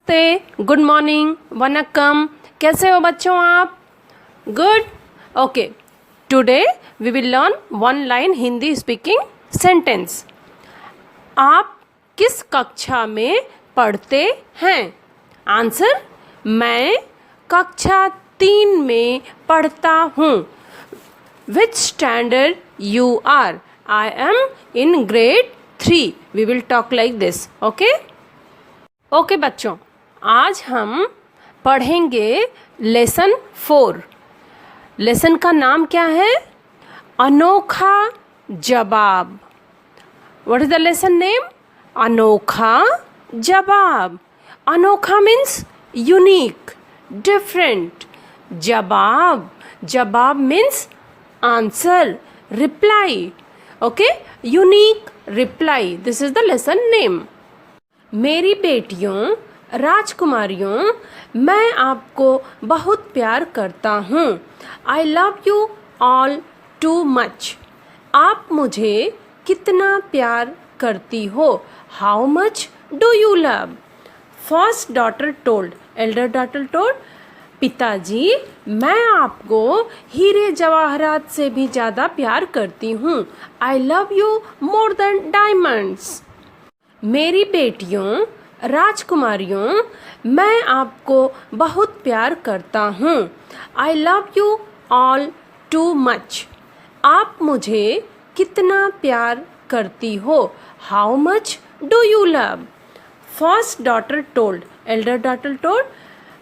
नमस्ते, good morning, Vanakkam. कैसे हो बच्चों आप? Good. Okay, today we will learn one line Hindi speaking sentence. आप किस कक्षा में पढ़ते हैं? आंसर, मैं कक्षा 3 में पढ़ता हूँ। Which standard you are? I am in grade 3। We will talk like this. Okay बच्चों, आज हम पढ़ेंगे लेसन 4। लेसन का नाम क्या है? अनोखा जवाब। What is the lesson name? अनोखा जवाब। अनोखा मीन्स यूनिक, डिफरेंट। जवाब means answer, reply. Okay, unique reply. This is the lesson name. मेरी बेटियों, राजकुमारियों, मैं आपको बहुत प्यार करता हूँ। आई love you all too much. आप मुझे कितना प्यार करती हो? How much do you love? First daughter told, Elder daughter told, पिताजी, मैं आपको हीरे जवाहरात से भी ज़्यादा प्यार करती हूँ। आई love you more than diamonds. मेरी बेटियों, राजकुमारियों, मैं आपको बहुत प्यार करता हूँ। आई love you all too much. आप मुझे कितना प्यार करती हो? How much do you love? First daughter told, Elder daughter told,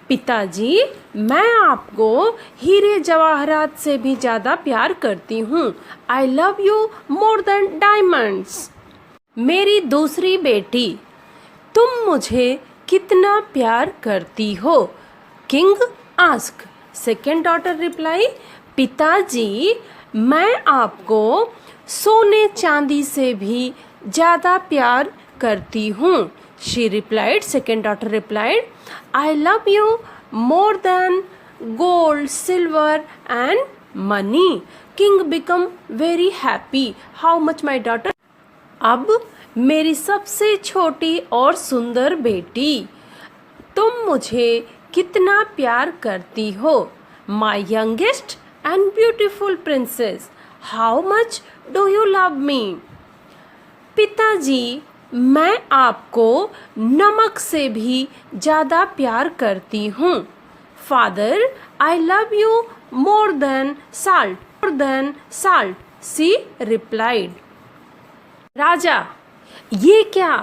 पिताजी, मैं आपको हीरे जवाहरात से भी ज़्यादा प्यार करती हूँ। आई love you more than diamonds. मेरी दूसरी बेटी, तुम मुझे कितना प्यार करती हो? King ask. Second daughter reply, पिताजी, मैं आपको सोने चांदी से भी ज़्यादा प्यार करती हूँ। She replied, second daughter replied, I love you more then gold, silver and money. King become very happy. How much my daughter? अब मेरी सबसे छोटी और सुंदर बेटी, तुम मुझे कितना प्यार करती हो? My youngest and beautiful princess, how much do you love me? पिताजी, मैं आपको नमक से भी ज़्यादा प्यार करती हूँ। Father, I love you more than salt. She replied. राजा, ये क्या?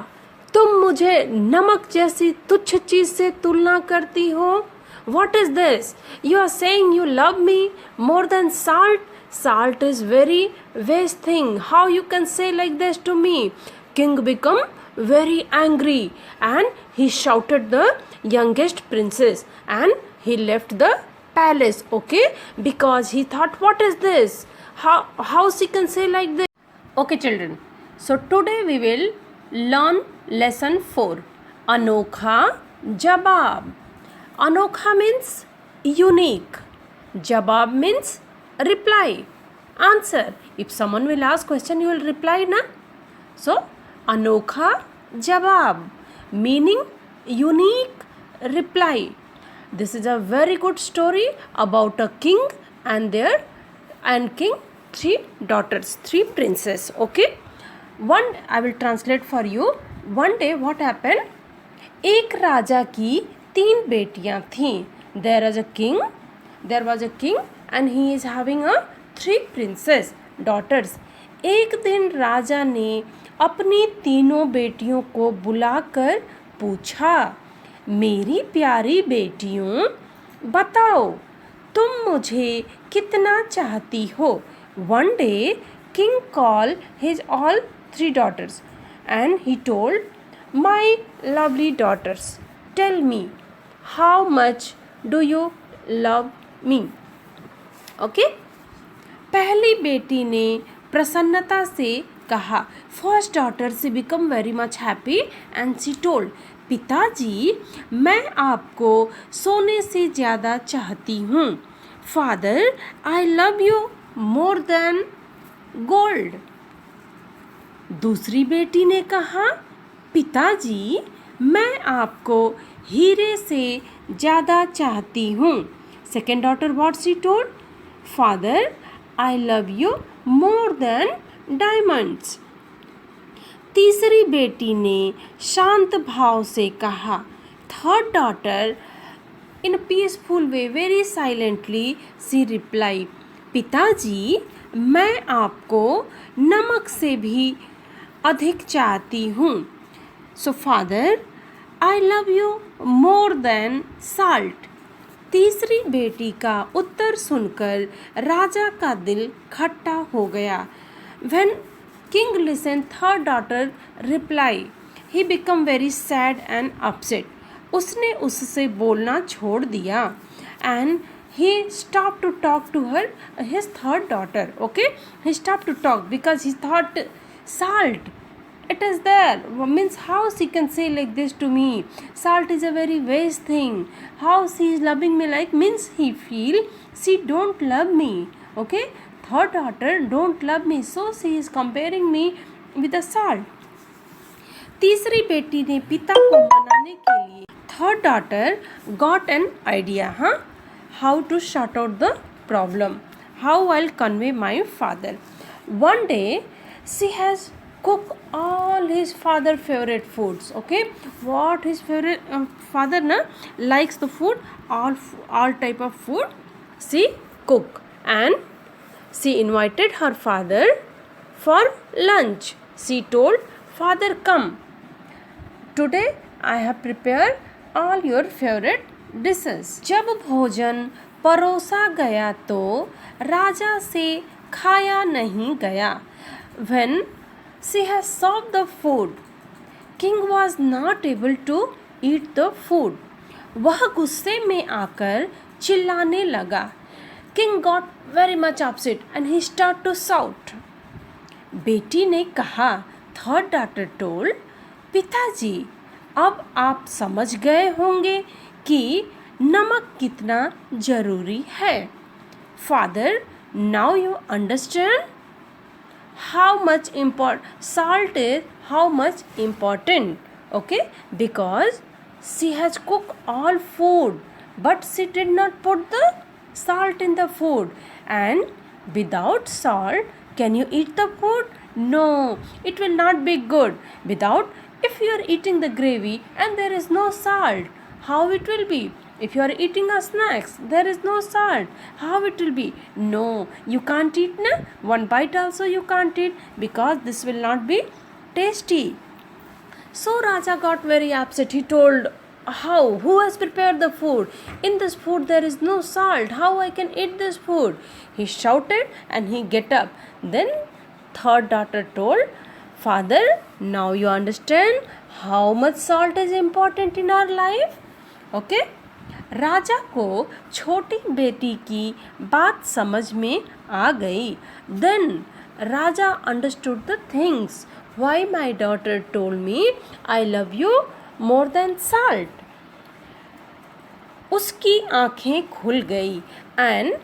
तुम मुझे नमक जैसी तुच्छ चीज से तुलना करती हो? What is this? You are saying you love me more than salt? Salt is very waste thing. How you can say like this to me? King become very angry and he shouted the youngest princess and he left the palace. Okay, because he thought, what is this? How she can say like this? Okay, children. So today we will learn lesson 4. Anokha jawab. Anokha means unique. Jawab means reply, answer. If someone will ask question, you will reply, na? So Anokha jawab meaning unique reply. This is a very good story about a king and king, 3 daughters, 3 princes. Okay. I will translate for you. One day what happened? एक राजा की 3 बेटियां थीं. There was a king and he is having a 3 princess daughters. एक दिन राजा ने अपनी तीनों बेटियों को बुलाकर पूछा, मेरी प्यारी बेटियों, बताओ तुम मुझे कितना चाहती हो? One day king called his all 3 daughters and he told, my lovely daughters, tell me, how much do you love me? Okay? पहली बेटी ने प्रसन्नता से कहा, फर्स्ट डॉटर से become very much happy and she told, पिताजी, मैं आपको सोने से ज़्यादा चाहती हूँ। Father, I love you more then gold. दूसरी बेटी ने कहा, पिताजी, मैं आपको हीरे से ज़्यादा चाहती हूँ। Second daughter what she told, father I love you more than diamonds. तीसरी बेटी ने शांत भाव से कहा। Third daughter in a peaceful way, very silently she reply, पिताजी मैं आपको नमक से भी अधिक चाहती हूँ। So father I love you more than salt. तीसरी बेटी का उत्तर सुनकर राजा का दिल खट्टा हो गया। When king listened third daughter reply, he became very sad and upset. उसने उससे बोलना छोड़ दिया and he stopped to talk to her, his third daughter. Okay, he stopped to talk because he thought salt, it is there, means how she can say like this to me, salt is a very waste thing, how she is loving me, like means he feel she don't love me. Okay, third daughter don't love me, so she is comparing me with the salt. तीसरी बेटी ने पिता को मनाने के लिए, third daughter got an idea, हाँ, how to sort out the problem, how I will convey my father. One day she has cooked all his father favorite foods. Okay, what his favorite father na likes the food, all type of food she cook, and she invited her father for lunch. She told, father come, today I have prepared all your favorite dishes. जब भोजन परोसा गया तो राजा से खाया नहीं गया. When she has served the food, king was not able to eat the food. वह गुस्से में आकर चिल्लाने लगा. King got very much upset and he started to shout. बेटी ने कहा, थर्ड डॉटर टोल्ड, पिताजी अब आप समझ गए होंगे कि नमक कितना जरूरी है. Father now you understand how much salt is how much important. Okay, because she has cooked all food but she did not put the salt in the food, and without salt can you eat the food? No, it will not be good. Without, if you are eating the gravy and there is no salt, how it will be? If you are eating a snacks, there is no salt, how it will be? No, you can't eat na? One bite also you can't eat because this will not be tasty. So Raja got very upset. He told, how? Who has prepared the food? In this food there is no salt. How I can eat this food? He shouted and he get up. Then third daughter told, father, now you understand how much salt is important in our life. Okay, राजा को छोटी बेटी की बात समझ में आ गई. Then Raja understood the things why my daughter told me I love you more than salt. उसकी आँखें खुल गई and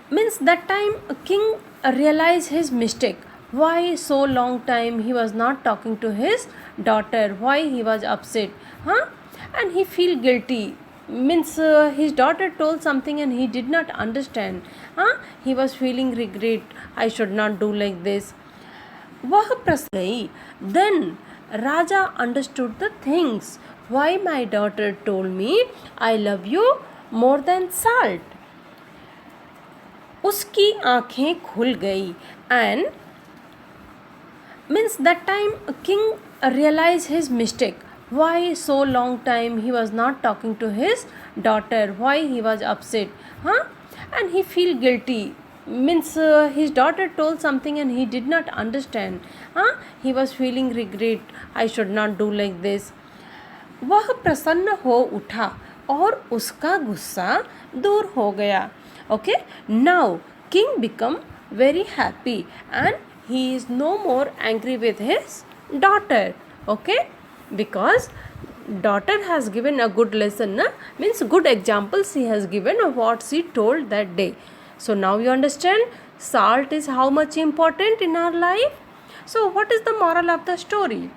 means that time king realized his mistake. Why so long time he was not talking to his daughter, why he was upset, huh? And he feel guilty, means his daughter told something and he did not understand, huh? He was feeling regret, I should not do like this. वह प्रसन्न गई. Then Raja understood the things why my daughter told me I love you more than salt. उसकी आँखें खुल गई and means that time king realized his mistake. Why so long time he was not talking to his daughter, why he was upset, huh? And he feel guilty, means his daughter told something and he did not understand, huh? He was feeling regret, I should not do like this. वह प्रसन्न हो उठा और उसका गुस्सा दूर हो गया. Okay, now king become very happy and he is no more angry with his daughter. Okay, because daughter has given a good lesson, na? Means good example she has given of what she told that day. So now you understand salt is how much important in our life. So what is the moral of the story?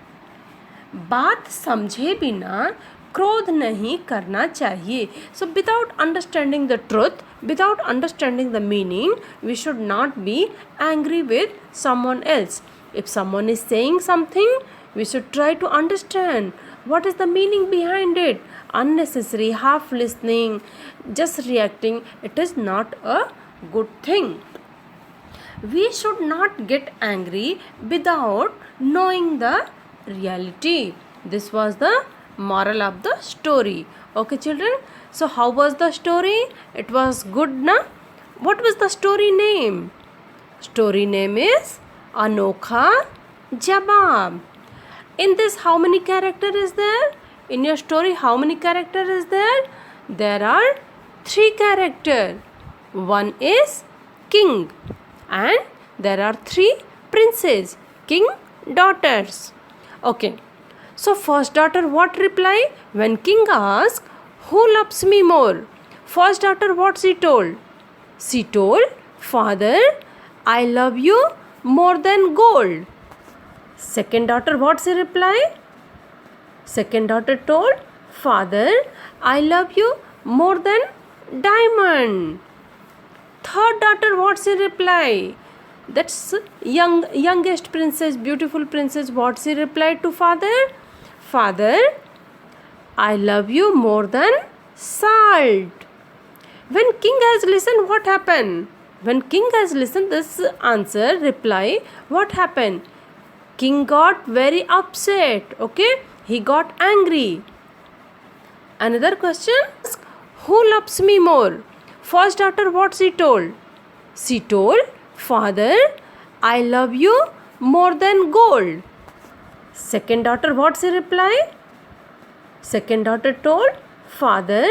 बात समझे बिना क्रोध नहीं करना चाहिए. So without understanding the truth, without understanding the meaning, we should not be angry with someone else. If someone is saying something, we should try to understand what is the meaning behind it. Unnecessary half listening, just reacting, it is not a good thing. We should not get angry without knowing the reality. This was the moral of the story. Okay children, so how was the story? It was good na? What was the story name? Story name is Anokha Jawab. In this, how many character is there? In your story, how many character is there? There are 3 character. One is king and there are 3 princes, king daughters. Okay, so first daughter what reply? When king asked, who loves me more? First daughter what she told? She told, father, I love you more than gold. Second daughter what she reply? Second daughter told, father, I love you more than diamond. Third daughter what she reply? That's youngest princess, beautiful princess, what she replied to father? Father, I love you more than salt. When king has listened, what happened? When king has listened this answer, reply, what happened? King got very upset, okay? He got angry. Another question, who loves me more? First daughter what she told? She told, father, I love you more than gold. Second daughter what she replied? Second daughter told, father,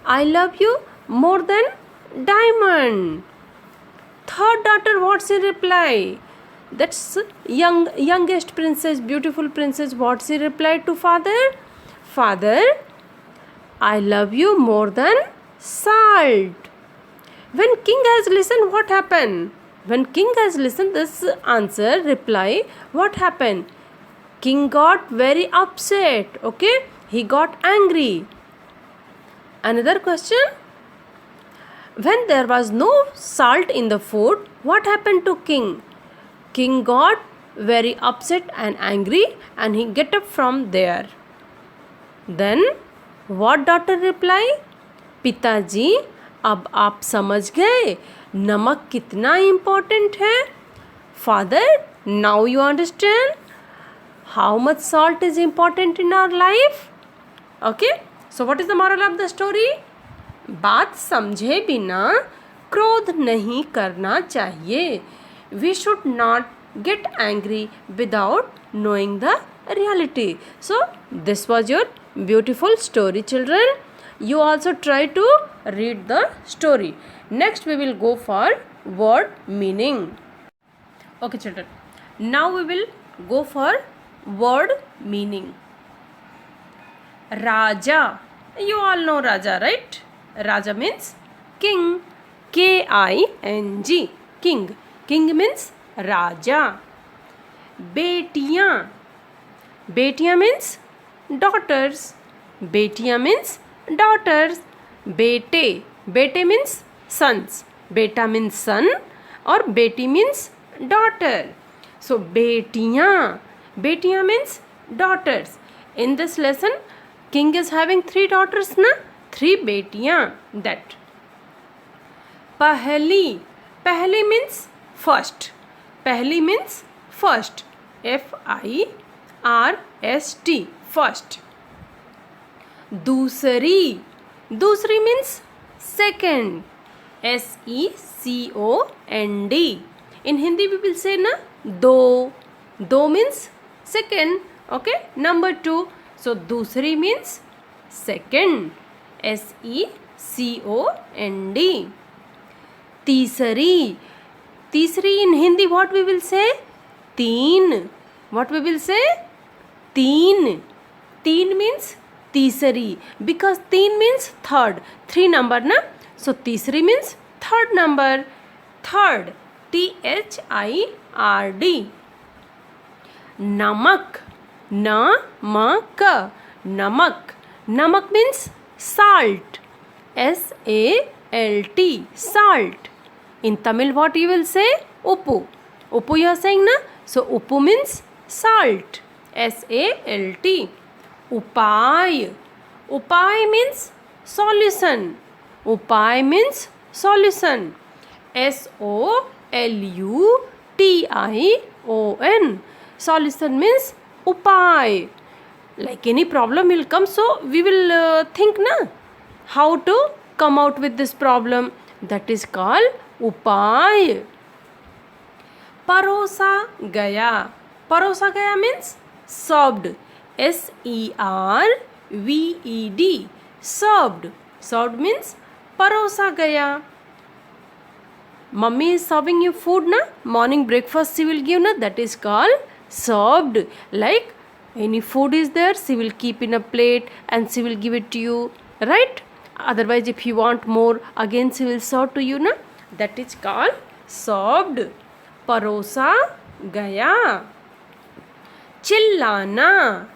I love you more than diamond. Third daughter what she replied? That's youngest princess, beautiful princess, what she replied to father? Father, I love you more than salt. When king has listened, what happened? When king has listened this answer, reply, what happened? King got very upset, okay? He got angry. Another question, when there was no salt in the food, what happened to king? King got very upset and angry and he get up from there. Then what daughter reply? पिताजी, अब आप समझ गए नमक कितना important है? Father, now you understand how much salt is important in our life? Okay, so what is the moral of the story? बात समझे बिना क्रोध नहीं करना चाहिए. We should not get angry without knowing the reality. So this was your beautiful story, children. You also try to read the story. Next we will go for word meaning. Okay children, now we will go for word meaning. Raja, you all know Raja, right? Raja means king, K-I-N-G, king. King means Raja. Betiyan, Betiyan means daughters. Betiyan means daughters. Bete, Bete means sons. Beta means son or Beti means daughter. So Betiyan, Betiyan means daughters. In this lesson, king is having 3 daughters, na? 3 betiyan, that. Pahli, Pahli means first. Pahli means first. F-I-R-S-T, first. Dusri, Dusri means second. S-E-C-O-N-D. In Hindi we will say na do. Do means second. Okay, number 2. So dusri means second. S-E-C-O-N-D. Tisari, Tisri in Hindi what we will say? Teen. What we will say? Teen. Teen means Tisari, because teen means third. 3 number na. So Tisri means third number. Third. T-H-I-R-D. Namak, Namak, Namak. Namak means salt. S-A-L-T, salt. In Tamil, what you will say? Uppu. Uppu you are saying na? So, uppu means salt. S-A-L-T. Upay. Upay means solution. Upay means solution. S-O-L-U-T-I-O-N. Solution means upay. Like any problem will come, so we will think na how to come out with this problem. That is called upay. Parosa gaya. Parosa gaya means served. S-E-R-V-E-D. Served. Served means parosa gaya. Mummy is serving you food na. Morning breakfast she will give na. That is called served. Like any food is there, she will keep in a plate and she will give it to you, right? Otherwise, if you want more, again she will serve to you na. That is called served. Parosa gaya. Chillana.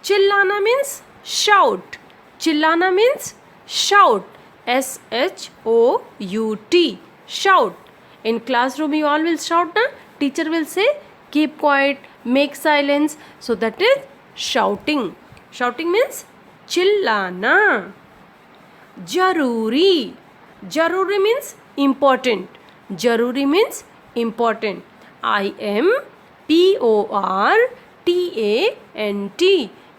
Chillana means shout. Chillana means shout. S-H-O-U-T. Shout. In classroom you all will shout na. Teacher will say keep quiet, make silence. So that is shouting. Shouting means chillana. Jaruri. Jaruri means important. Jaruri means important. I-M-P-O-R-T-A-N-T.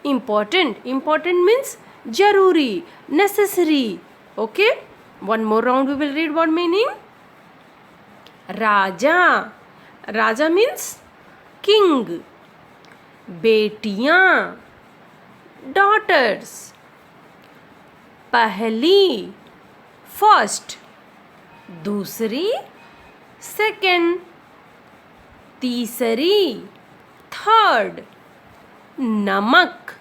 Important. Important means jaruri, necessary. Okay. One more round we will read what meaning. Raja. Raja means king. Betiyan. Daughters. Pahli. First. Dusri. Second. Tisari. Third. Namak.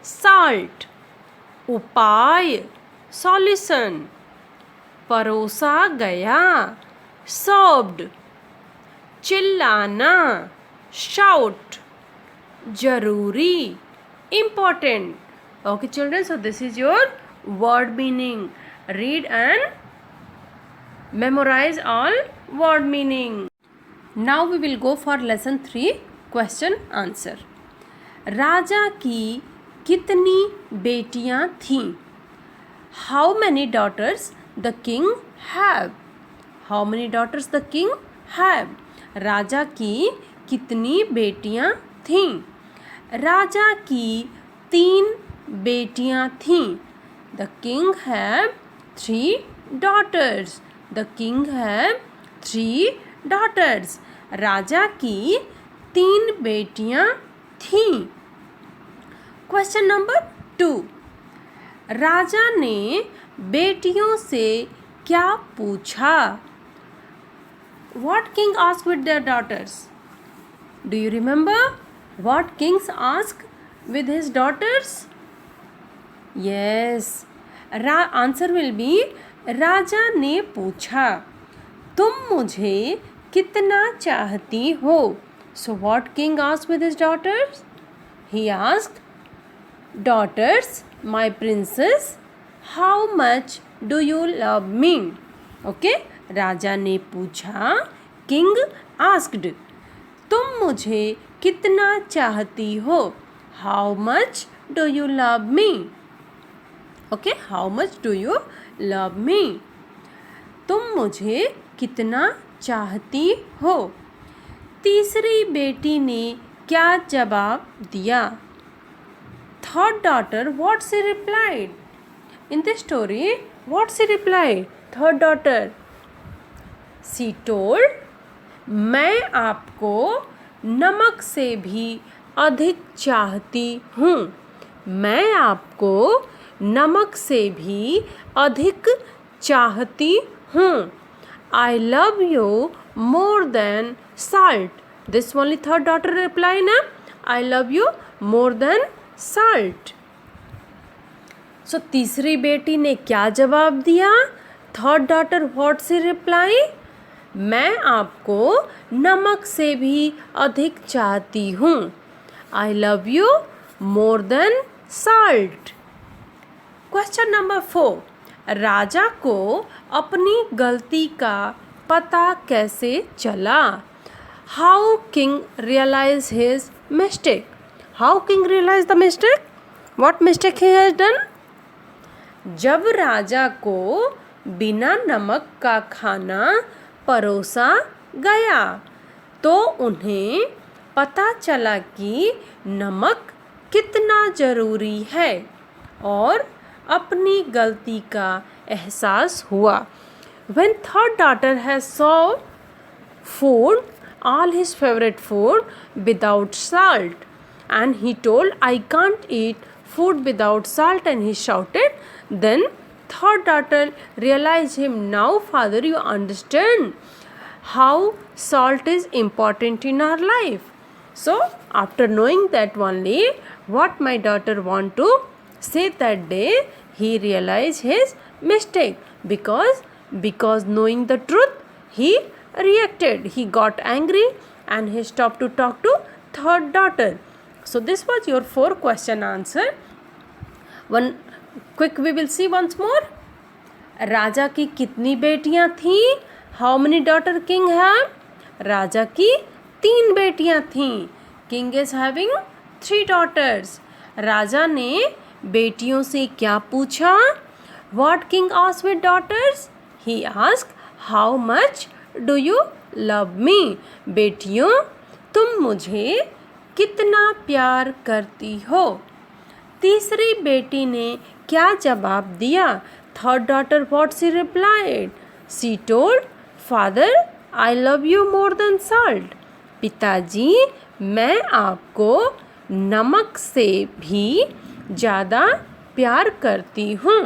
Salt. Upay. Solution. Parosa gaya. Served. Chillana. Shout. Jaruri. Important. Okay children, so this is your word meaning. Read and memorize all word meaning. Now we will go for lesson 3 question answer. राजा की कितनी बेटियां थीं? How many daughters the king have? How many daughters the king have? राजा की कितनी बेटियां थीं? राजा की 3 बेटियां थीं. The king have 3 daughters. The king have 3 daughters. राजा की 3 बेटियां थीं. Question number 2. राजा ने बेटियों से क्या पूछा? What king asked with their daughters? Do you remember what kings asked with his daughters? Yes. Answer will be राजा ने पूछा तुम मुझे कितना चाहती हो? So what king asked with his daughters? He asked, daughters, my princess, how much do you love me? Okay. राजा ने पूछा, king asked, तुम मुझे कितना चाहती हो? How much do you love me? Okay, how much do you love मी? तुम मुझे कितना चाहती हो? तीसरी बेटी ने क्या जवाब दिया? Third daughter, what she replied? In this story, what she replied? Third daughter, she told, मैं आपको नमक से भी अधिक चाहती हूँ. मैं आपको नमक से भी अधिक चाहती हूँ. I love you more than salt. This only third daughter reply na. I love you more than salt. So तीसरी बेटी ने क्या जवाब दिया? Third daughter what she reply? मैं आपको नमक से भी अधिक चाहती हूँ. I love you more than salt. Question number 4, राजा को अपनी गलती का पता कैसे चला? How king realize his mistake? How king realize the mistake? What mistake he has done? जब राजा को बिना नमक का खाना परोसा गया तो उन्हें पता चला कि नमक कितना ज़रूरी है और अपनी गलती का एहसास हुआ. When third daughter has saw food, all his favorite food without salt, and he told, I can't eat food without salt, and he shouted. Then third daughter realized him, now father, you understand how salt is important in our life. So after knowing that only what my daughter want to say that day, he realized his mistake, because knowing the truth he reacted, he got angry and he stopped to talk to third daughter. So this was your 4 question answer. One quick we will see once more. राजा की कितनी बेटियां थीं? How many daughter king have? राजा की 3 बेटियां थीं. King is having 3 daughters. राजा ने बेटियों से क्या पूछा? What king asked with daughters? He asked, how much do you love me? बेटियों, तुम मुझे कितना प्यार करती हो? तीसरी बेटी ने क्या जवाब दिया? Third daughter, what she replied? She told, Father, I love you more than salt. पिताजी, मैं आपको नमक से भी ज़्यादा प्यार करती हूँ.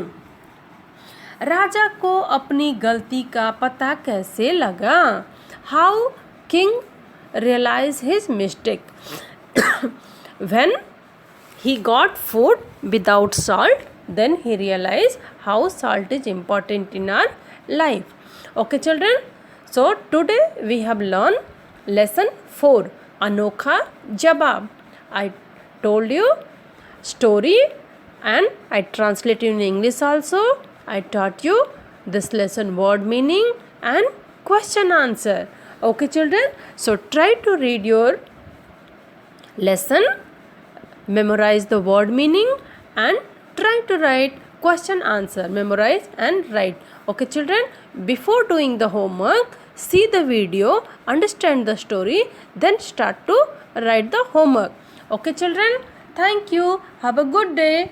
राजा को अपनी गलती का पता कैसे लगा? How king realized his mistake? When he got food without salt, then he realized how salt is important in our life. Okay children, so today we have learned lesson 4, Anokha Jawab. I told you story and I translated in English also. I taught you this lesson word meaning and question answer. Okay children, so try to read your lesson, memorize the word meaning and try to write question answer. Memorize and write. Okay children, before doing the homework, see the video, understand the story, then start to write the homework. Okay children, thank you. Have a good day.